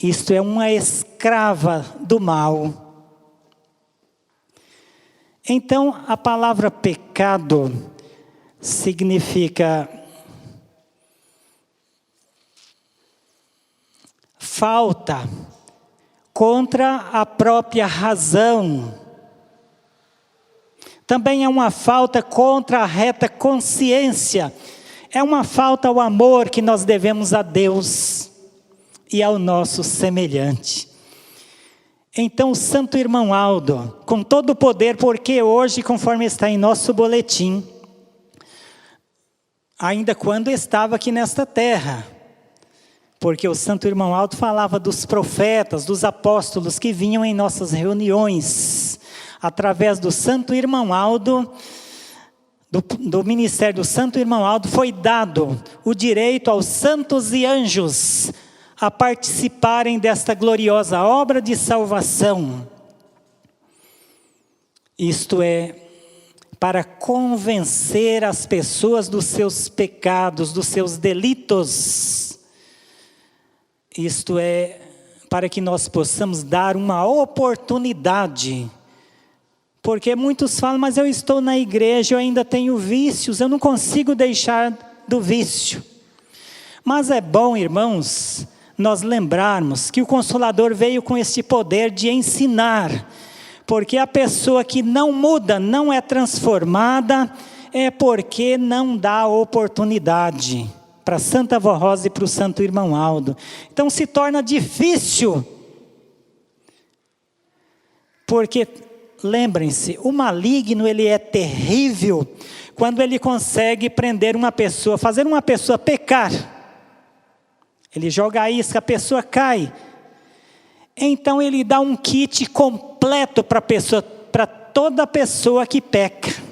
isto é, uma escrava do mal. Então a palavra pecado significa falta contra a própria razão. Também é uma falta contra a reta consciência. É uma falta ao amor que nós devemos a Deus e ao nosso semelhante. Então o Santo Irmão Aldo, com todo o poder, porque hoje, conforme está em nosso boletim, ainda quando estava aqui nesta terra, porque o Santo Irmão Aldo falava dos profetas, dos apóstolos que vinham em nossas reuniões. Através do Santo Irmão Aldo, do ministério do Santo Irmão Aldo, foi dado o direito aos santos e anjos a participarem desta gloriosa obra de salvação. Isto é, para convencer as pessoas dos seus pecados, dos seus delitos. Isto é, para que nós possamos dar uma oportunidade. Porque muitos falam, mas eu estou na igreja, eu ainda tenho vícios, eu não consigo deixar do vício. Mas é bom, irmãos, nós lembrarmos que o Consolador veio com esse poder de ensinar. Porque a pessoa que não muda, não é transformada, é porque não dá oportunidade para Santa Vó Rosa e para o Santo Irmão Aldo. Então se torna difícil, porque lembrem-se, o maligno ele é terrível quando ele consegue prender uma pessoa, fazer uma pessoa pecar. Ele joga a isca, a pessoa cai. Então ele dá um kit completo para toda pessoa que peca.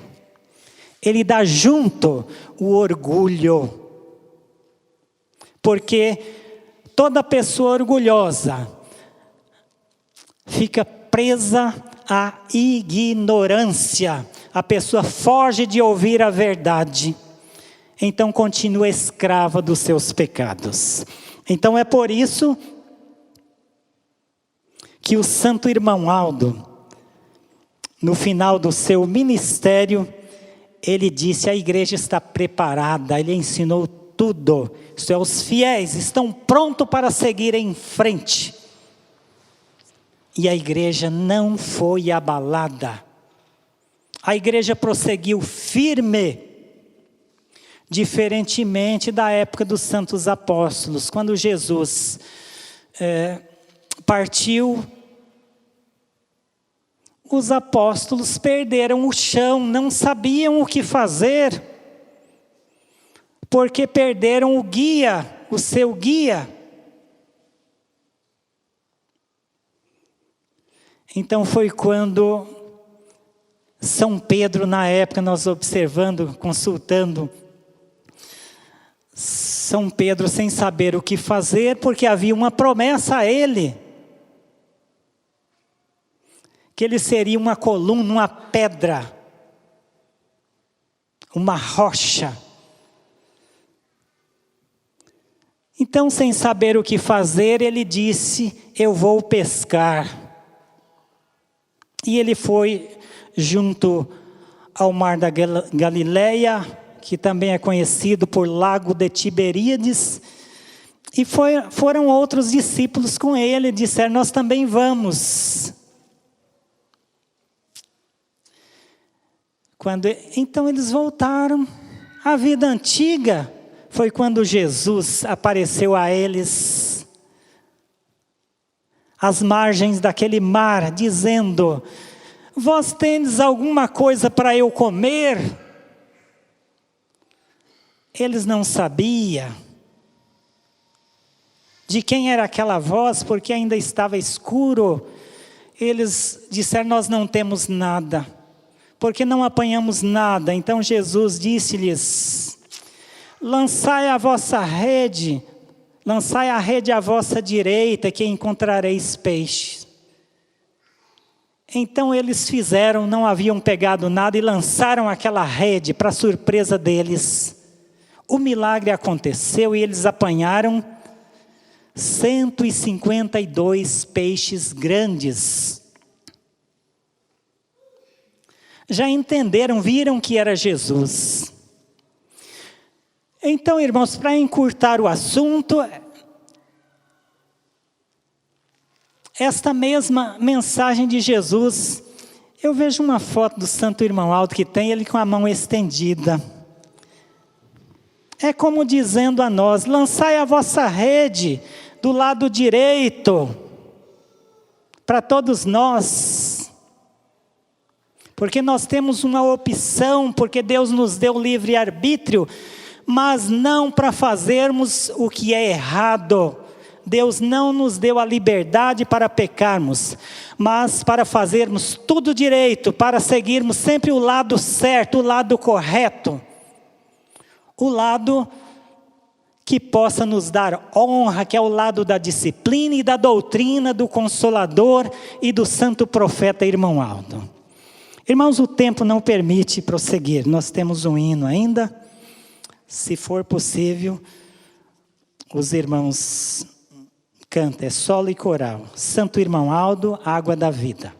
Ele dá junto o orgulho. Porque toda pessoa orgulhosa fica presa à ignorância. A pessoa foge de ouvir a verdade. Então continua escrava dos seus pecados. Então é por isso que o Santo Irmão Aldo, no final do seu ministério, ele disse: a igreja está preparada, ele ensinou tudo. Isto é, os fiéis estão prontos para seguir em frente. E a igreja não foi abalada. A igreja prosseguiu firme, diferentemente da época dos santos apóstolos, quando Jesus partiu. Os apóstolos perderam o chão, não sabiam o que fazer, porque perderam o guia, o seu guia. Então foi quando São Pedro, na época, nós observando, consultando, São Pedro sem saber o que fazer, porque havia uma promessa a ele, que ele seria uma coluna, uma pedra, uma rocha. Então, sem saber o que fazer, ele disse: eu vou pescar. E ele foi junto ao mar da Galileia, que também é conhecido por Lago de Tiberíades, e foram outros discípulos com ele, disseram: nós também vamos. Então eles voltaram. A vida antiga foi quando Jesus apareceu a eles às margens daquele mar, dizendo: vós tendes alguma coisa para eu comer? Eles não sabiam de quem era aquela voz, porque ainda estava escuro. Eles disseram: nós não temos nada, porque não apanhamos nada. Então Jesus disse-lhes: lançai a vossa rede, lançai a rede à vossa direita, que encontrareis peixes. Então eles fizeram, não haviam pegado nada, e lançaram aquela rede, para surpresa deles. O milagre aconteceu e eles apanharam 152 peixes grandes. Já entenderam, viram que era Jesus. Então, irmãos, para encurtar o assunto, esta mesma mensagem de Jesus, eu vejo uma foto do Santo Irmão Aldo que tem ele com a mão estendida. É como dizendo a nós: lançai a vossa rede do lado direito, para todos nós. Porque nós temos uma opção, porque Deus nos deu livre-arbítrio, mas não para fazermos o que é errado. Deus não nos deu a liberdade para pecarmos, mas para fazermos tudo direito, para seguirmos sempre o lado certo, o lado correto. O lado que possa nos dar honra, que é o lado da disciplina e da doutrina do Consolador e do santo profeta Irmão Aldo. Irmãos, o tempo não permite prosseguir. Nós temos um hino ainda. Se for possível, os irmãos cantem, é solo e coral. Santo Irmão Aldo, água da vida.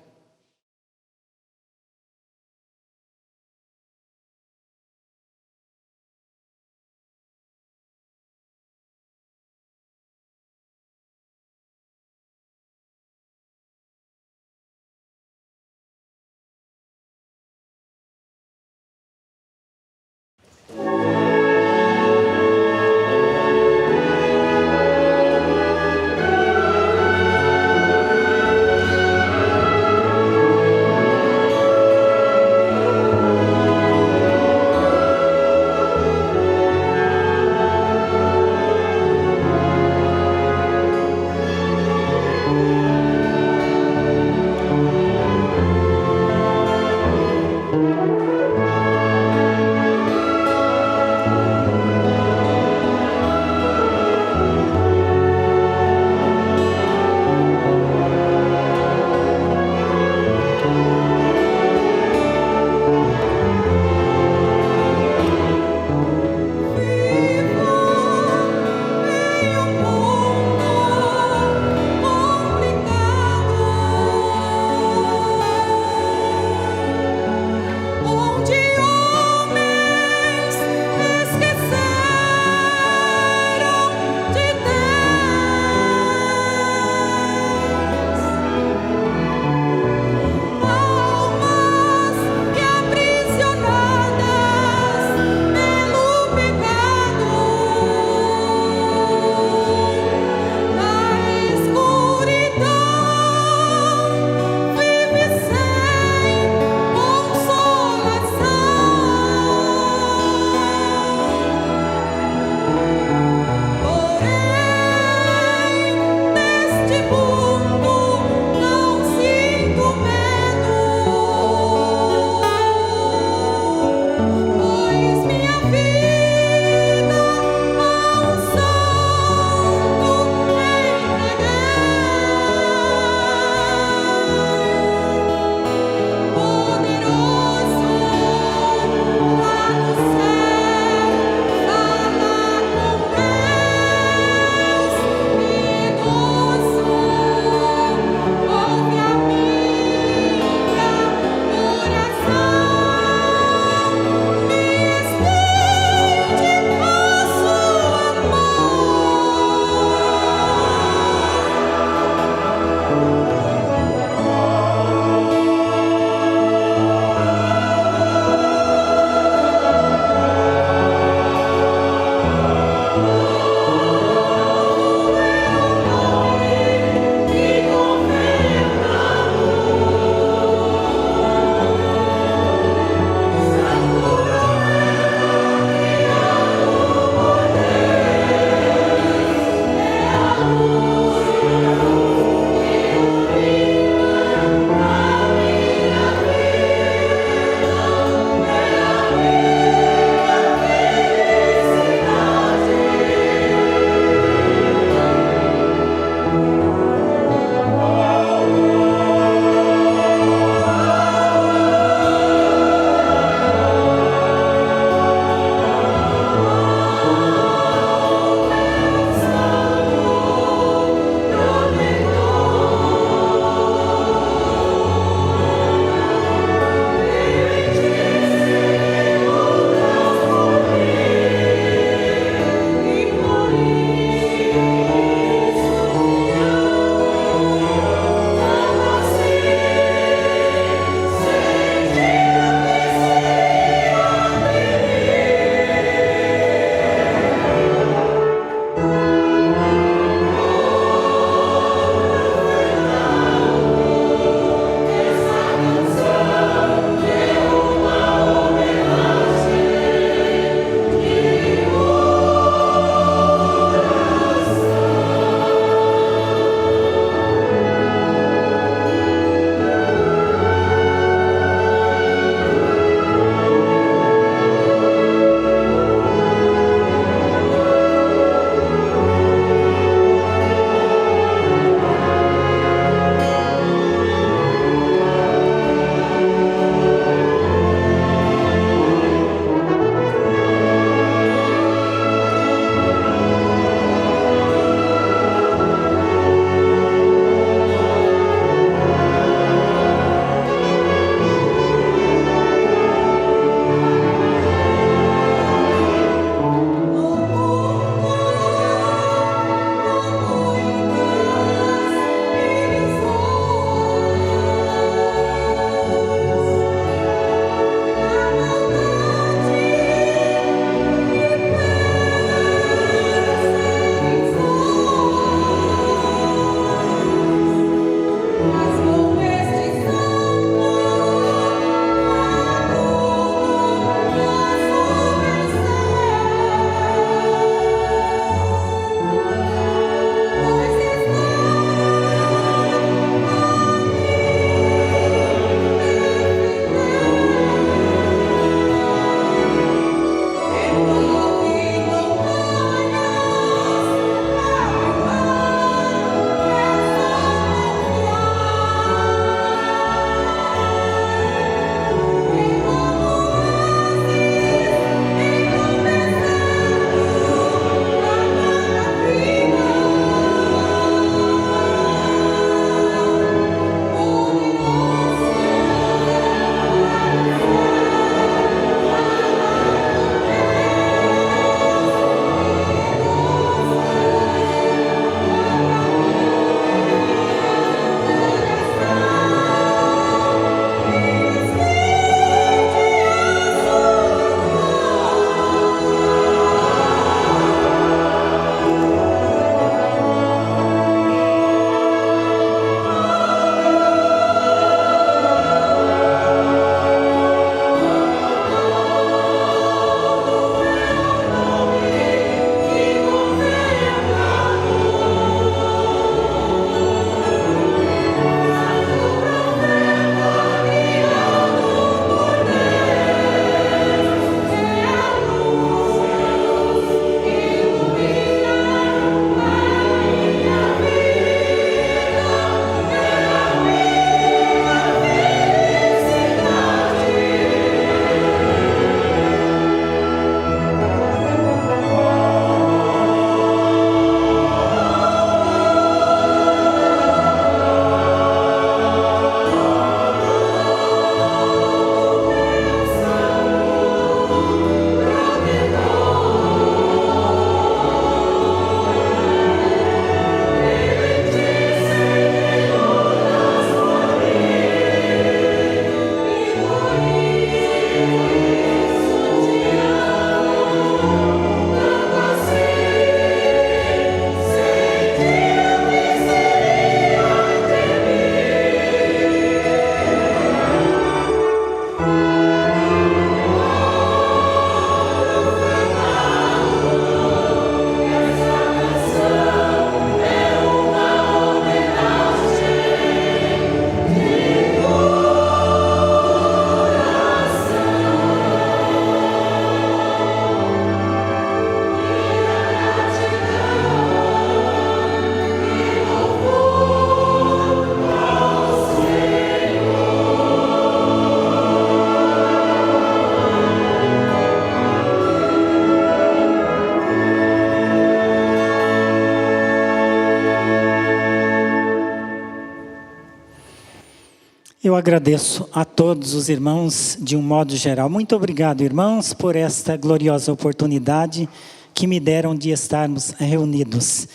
Eu agradeço a todos os irmãos de um modo geral. Muito obrigado, irmãos, por esta gloriosa oportunidade que me deram de estarmos reunidos.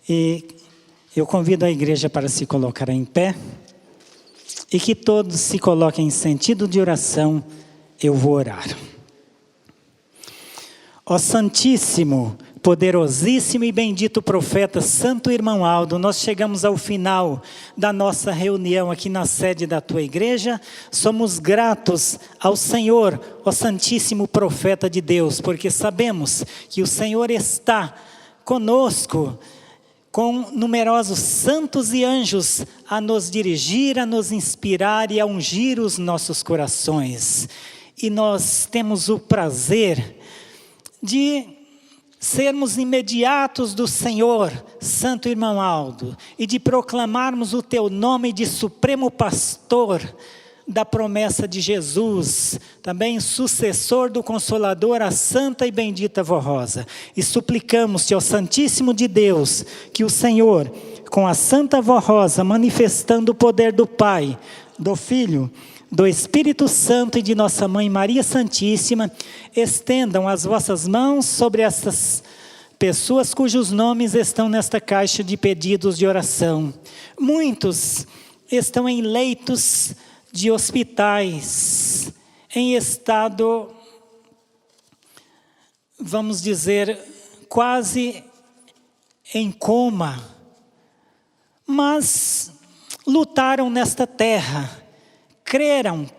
E eu convido a igreja para se colocar em pé e que todos se coloquem em sentido de oração. Eu vou orar. Ó Santíssimo, poderosíssimo e bendito profeta, Santo Irmão Aldo, nós chegamos ao final da nossa reunião aqui na sede da tua igreja. Somos gratos ao Senhor, ó Santíssimo profeta de Deus, porque sabemos que o Senhor está conosco, com numerosos santos e anjos a nos dirigir, a nos inspirar e a ungir os nossos corações. E nós temos o prazer de sermos imediatos do Senhor, Santo Irmão Aldo, e de proclamarmos o teu nome de Supremo Pastor da promessa de Jesus, também sucessor do Consolador, a Santa e Bendita Vó Rosa. E suplicamos-te, ó Santíssimo de Deus, que o Senhor, com a Santa Vó Rosa, manifestando o poder do Pai, do Filho, do Espírito Santo e de nossa Mãe Maria Santíssima, estendam as vossas mãos sobre essas pessoas cujos nomes estão nesta caixa de pedidos de oração. Muitos estão em leitos de hospitais, em estado, vamos dizer, quase em coma, mas lutaram nesta terra.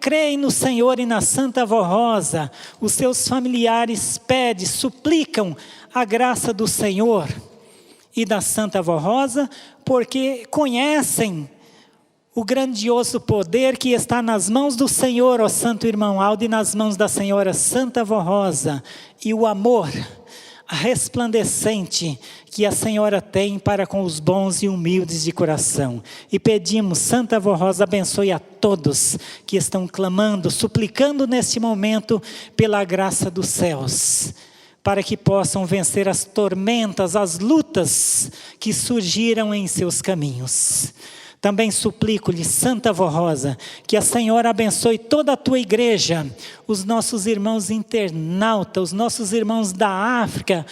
Creem no Senhor e na Santa Vó Rosa. Os seus familiares pedem, suplicam a graça do Senhor e da Santa Vó Rosa, porque conhecem o grandioso poder que está nas mãos do Senhor, ó Santo Irmão Aldo, e nas mãos da Senhora Santa Vó Rosa, e o amor resplandecente que a Senhora tem para com os bons e humildes de coração. E pedimos, Santa Vó Rosa, abençoe a todos que estão clamando, suplicando neste momento pela graça dos céus, para que possam vencer as tormentas, as lutas que surgiram em seus caminhos. Também suplico-lhe, Santa Vó Rosa, que a Senhora abençoe toda a tua igreja, os nossos irmãos internautas, os nossos irmãos da África,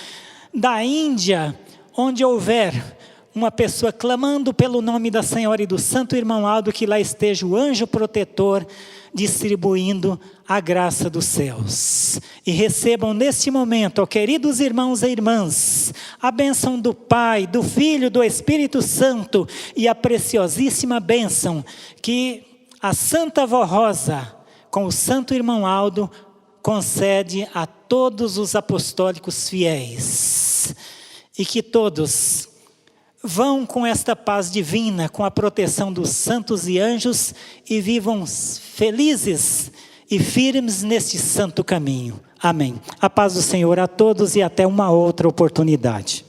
da Índia, onde houver uma pessoa clamando pelo nome da Senhora e do Santo Irmão Aldo, que lá esteja o anjo protetor distribuindo a graça dos céus. E recebam neste momento, ó queridos irmãos e irmãs, a bênção do Pai, do Filho, do Espírito Santo e a preciosíssima bênção que a Santa Vó Rosa, com o Santo Irmão Aldo, concede a todos os apostólicos fiéis. E que todos vão com esta paz divina, com a proteção dos santos e anjos, e vivam felizes e firmes neste santo caminho. Amém. A paz do Senhor a todos e até uma outra oportunidade.